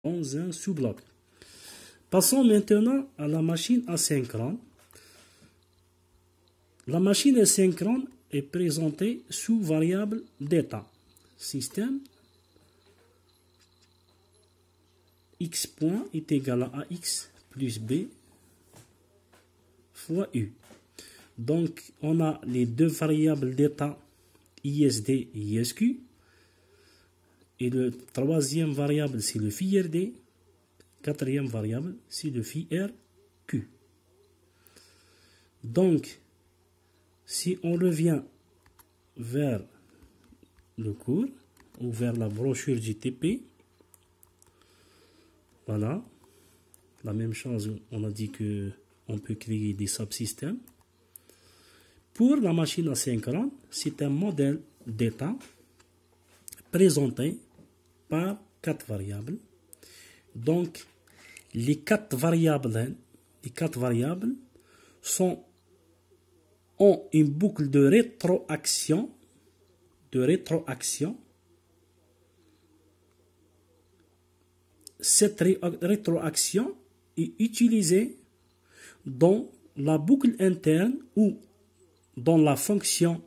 dans un sous-bloc. Passons maintenant à la machine asynchrone. La machine asynchrone est présentée sous variable d'état. Système x point est égal à ax plus b fois u. Donc, on a les deux variables d'état ISD et ISQ. Et le troisième variable, c'est le phi RD. Quatrième variable, c'est le phi RQ. Donc, si on revient vers le cours ou vers la brochure du TP, voilà, la même chose, on a dit que on peut créer des subsystèmes. Pour la machine asynchrone, c'est un modèle d'état présenté par 4 variables. Donc, les quatre variables ont une boucle de rétroaction. Cette rétroaction est utilisée dans la boucle interne ou dans la fonction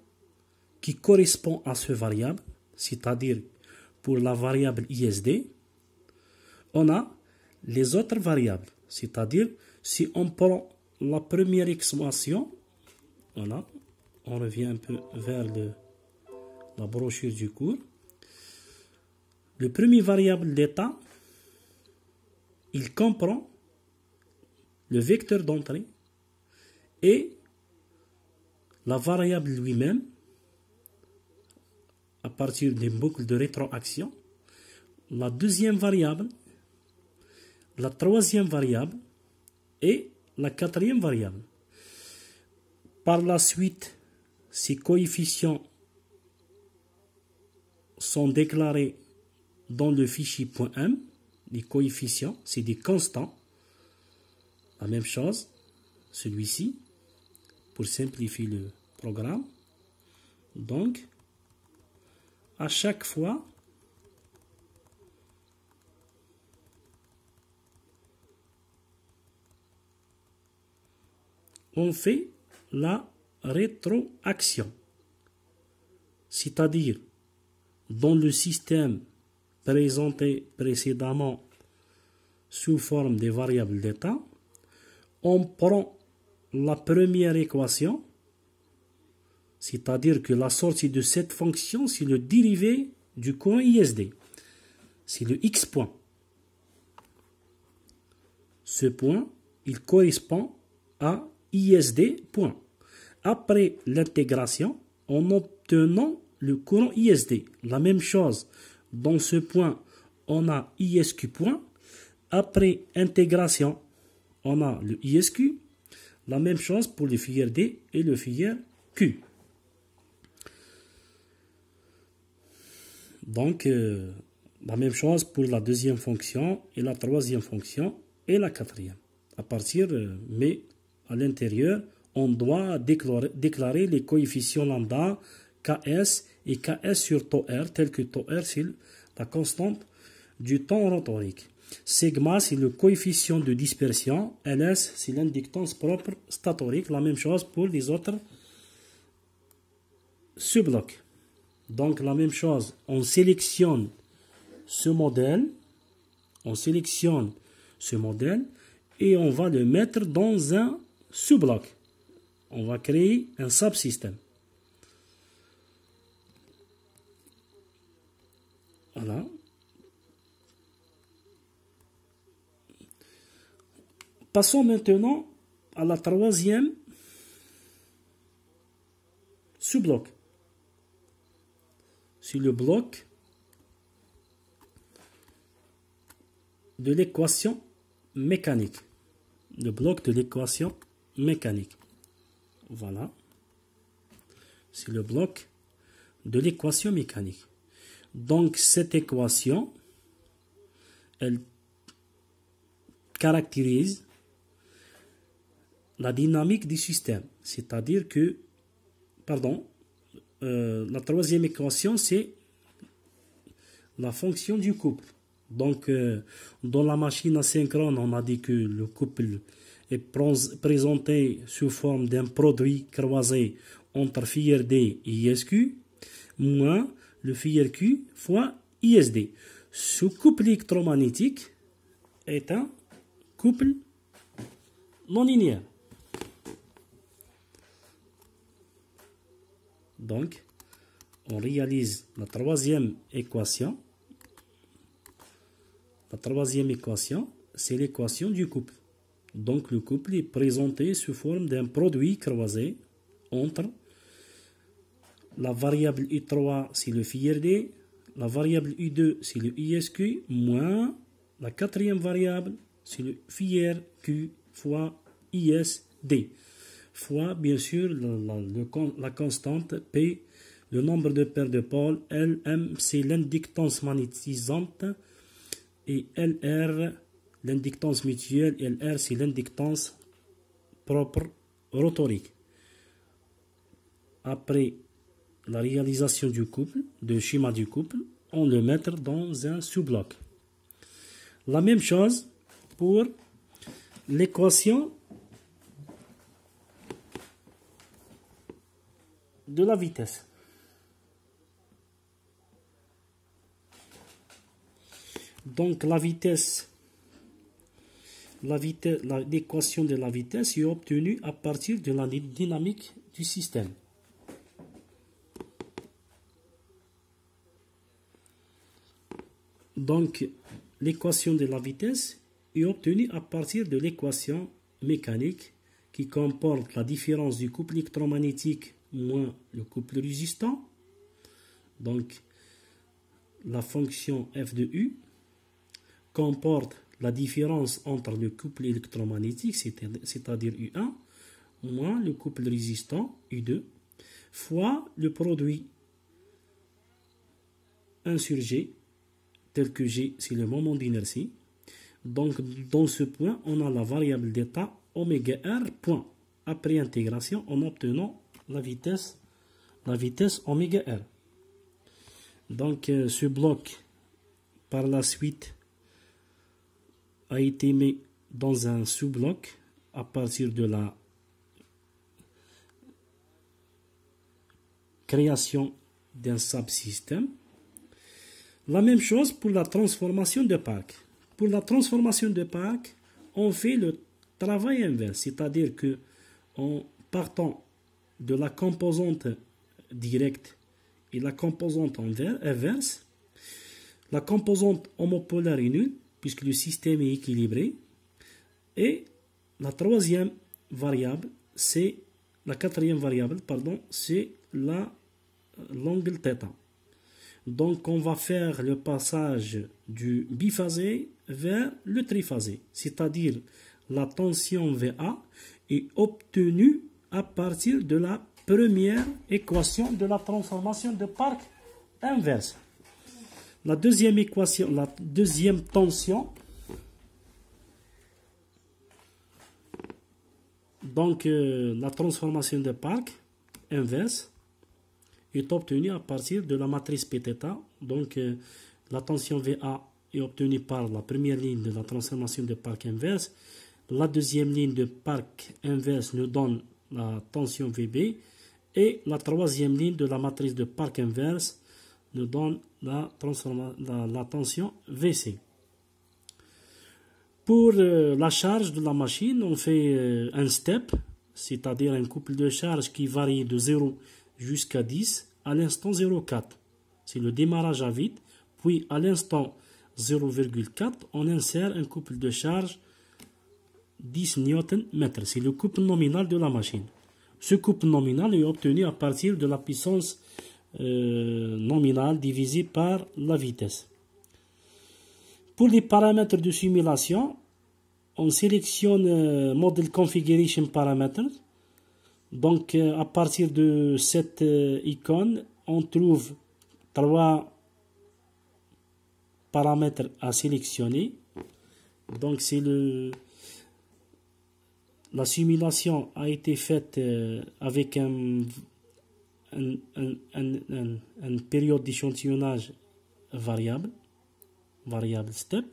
qui correspond à ce variable, c'est-à-dire pour la variable ISD, on a les autres variables, c'est-à-dire si on prend la première expression, voilà, on revient un peu vers la brochure du cours. Le premier variable d'état, il comprend le vecteur d'entrée et la variable lui-même à partir d'une boucle de rétroaction, la deuxième variable, la troisième variable et la quatrième variable. Par la suite, ces coefficients sont déclarés dans le fichier .m. Les coefficients, c'est des constants. La même chose, celui-ci, pour simplifier le programme. Donc, à chaque fois, on fait la rétroaction. C'est-à-dire, dans le système présenté précédemment sous forme des variables d'état, on prend la première équation, c'est-à-dire que la sortie de cette fonction, c'est le dérivé du courant ISD. C'est le x point. Ce point, il correspond à ISD point. Après l'intégration, en obtenant le courant ISD. La même chose, dans ce point, on a ISQ point. Après intégration, on a le ISQ. La même chose pour le phi RD et le phi RQ. Donc, la même chose pour la deuxième fonction et la troisième fonction et la quatrième. Mais à l'intérieur, on doit déclarer les coefficients lambda, Ks et Ks sur tau R, tel que tau R, c'est la constante du temps rotorique. Sigma, c'est le coefficient de dispersion. Ls, c'est l'inductance propre statorique. La même chose pour les autres sous-blocs. Donc, la même chose, on sélectionne ce modèle. Et on va le mettre dans un sous-bloc. On va créer un subsystème. Voilà. Passons maintenant à la troisième sous-bloc. C'est le bloc de l'équation mécanique. Le bloc de l'équation mécanique. Voilà. C'est le bloc de l'équation mécanique. Donc, cette équation, elle caractérise la dynamique du système. C'est-à-dire que, la troisième équation, c'est la fonction du couple. Donc, dans la machine asynchrone, on a dit que le couple est présenté sous forme d'un produit croisé entre filière D et ISQ, moins le filière Q fois ISD. Ce couple électromagnétique est un couple non linéaire. Donc, on réalise la troisième équation. La troisième équation, c'est l'équation du couple. Donc, le couple est présenté sous forme d'un produit croisé entre la variable U3, c'est le filière D, la variable U2, c'est le ISQ, moins la quatrième variable, c'est le filière Q fois ISD, fois, bien sûr, la constante P, le nombre de paires de pôles, Lm, c'est l'inductance magnétisante, et LR, l'inductance mutuelle, et LR, c'est l'inductance propre rotorique. Après la réalisation du couple, du schéma du couple, on le met dans un sous-bloc. La même chose pour l'équation de la vitesse. Donc l'équation de la vitesse est obtenue à partir de la dynamique du système. Donc l'équation de la vitesse est obtenue à partir de l'équation mécanique qui comporte la différence du couple électromagnétique moins le couple résistant. Donc la fonction f de u comporte la différence entre le couple électromagnétique, c'est-à-dire U1, moins le couple résistant, U2, fois le produit 1 sur G, tel que G, c'est le moment d'inertie. Donc, dans ce point, on a la variable d'état oméga R, point. Après intégration, en obtenant la vitesse oméga R. Donc, ce bloc, par la suite, a été mis dans un sous-bloc à partir de la création d'un subsystème. La même chose pour la transformation de Park. Pour la transformation de Park, on fait le travail inverse, c'est-à-dire que en partant de la composante directe et la composante inverse, la composante homopolaire est nulle, puisque le système est équilibré. Et la quatrième variable, c'est l'angle θ. Donc, on va faire le passage du biphasé vers le triphasé, c'est-à-dire la tension VA est obtenue à partir de la première équation de la transformation de Park inverse. La deuxième équation, la deuxième tension, donc la transformation de Park inverse est obtenue à partir de la matrice Pθ. Donc la tension VA est obtenue par la première ligne de la transformation de Park inverse. La deuxième ligne de Park inverse nous donne la tension VB. Et la troisième ligne de la matrice de Park inverse nous donne la tension VC. Pour la charge de la machine, on fait un step, c'est-à-dire un couple de charge qui varie de 0 jusqu'à 10 à l'instant 0,4. C'est le démarrage à vide. Puis à l'instant 0,4, on insère un couple de charge 10 Nm. C'est le couple nominal de la machine. Ce couple nominal est obtenu à partir de la puissance nominale divisée par la vitesse. Pour les paramètres de simulation, on sélectionne Model Configuration Parameters. Donc, à partir de cette icône, on trouve 3 paramètres à sélectionner. Donc, c'est la simulation a été faite avec une période d'échantillonnage variable. variable step.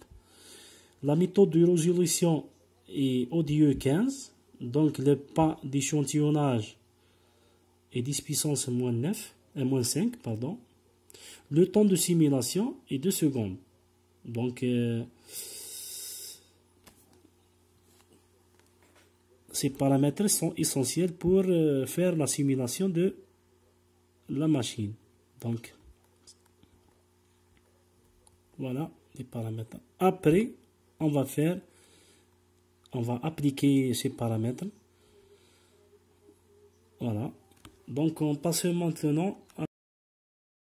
La méthode de résolution est ODE 15, donc le pas d'échantillonnage est 10 puissance moins 9, moins 5, pardon. Le temps de simulation est 2 secondes. Donc, ces paramètres sont essentiels pour faire la simulation de la machine. Donc, voilà les paramètres. Après, on va appliquer ces paramètres. Voilà. Donc, on passe maintenant à